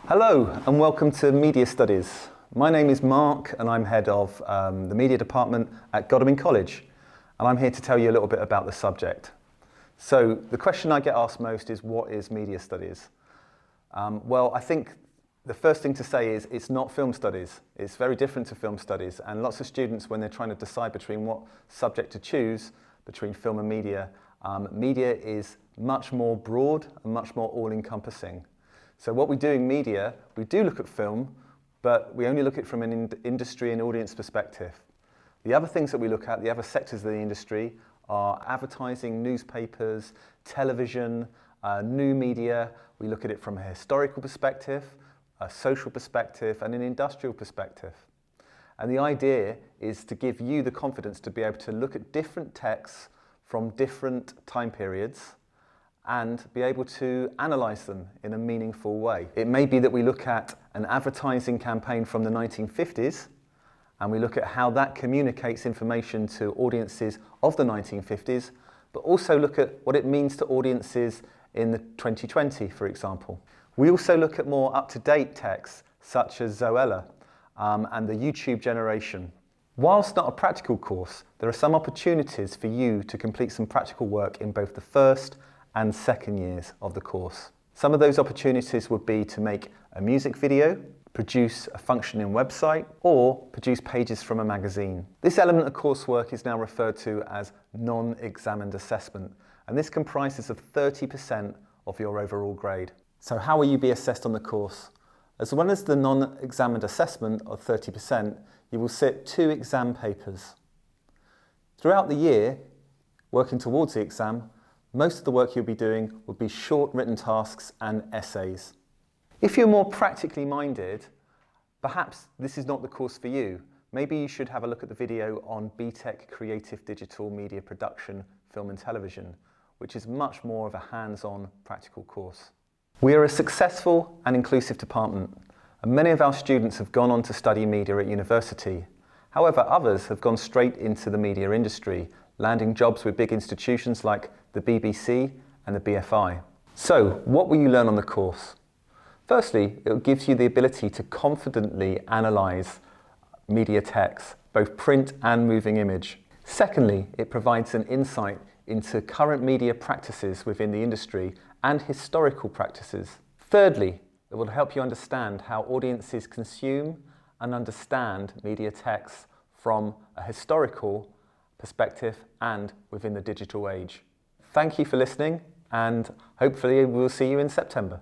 Hello and welcome to Media Studies. My name is Mark and I'm head of the Media Department at Godalming College, and I'm here to tell you a little bit about the subject. So the question I get asked most is, what is Media Studies? Well, I think the first thing to say is it's not film studies. It's very different to film studies, and lots of students, when they're trying to decide between what subject to choose between film and media, media is much more broad and much more all-encompassing. So what we do in media, we do look at film, but we only look at it from an industry and audience perspective. The other things that we look at, the other sectors of the industry, are advertising, newspapers, television, new media. We look at it from a historical perspective, a social perspective, and an industrial perspective. And the idea is to give you the confidence to be able to look at different texts from different time periods and be able to analyse them in a meaningful way. It may be that we look at an advertising campaign from the 1950s and we look at how that communicates information to audiences of the 1950s, but also look at what it means to audiences in the 2020, for example. We also look at more up-to-date texts such as Zoella and the YouTube generation. Whilst not a practical course, there are some opportunities for you to complete some practical work in both the first and second years of the course. Some of those opportunities would be to make a music video, produce a functioning website, or produce pages from a magazine. This element of coursework is now referred to as non-examined assessment, and this comprises of 30% of your overall grade. So how will you be assessed on the course? As well as the non-examined assessment of 30%, you will sit 2 exam papers. Throughout the year, working towards the exam, most of the work you'll be doing will be short written tasks and essays. If you're more practically minded, perhaps this is not the course for you. Maybe you should have a look at the video on BTEC Creative Digital Media Production, Film and Television, which is much more of a hands-on practical course. We are a successful and inclusive department, and many of our students have gone on to study media at university. However, others have gone straight into the media industry, landing jobs with big institutions like the BBC and the BFI. So, what will you learn on the course? Firstly, it gives you the ability to confidently analyse media texts, both print and moving image. Secondly, it provides an insight into current media practices within the industry and historical practices. Thirdly, it will help you understand how audiences consume and understand media texts from a historical perspective and within the digital age. Thank you for listening, and hopefully we'll see you in September.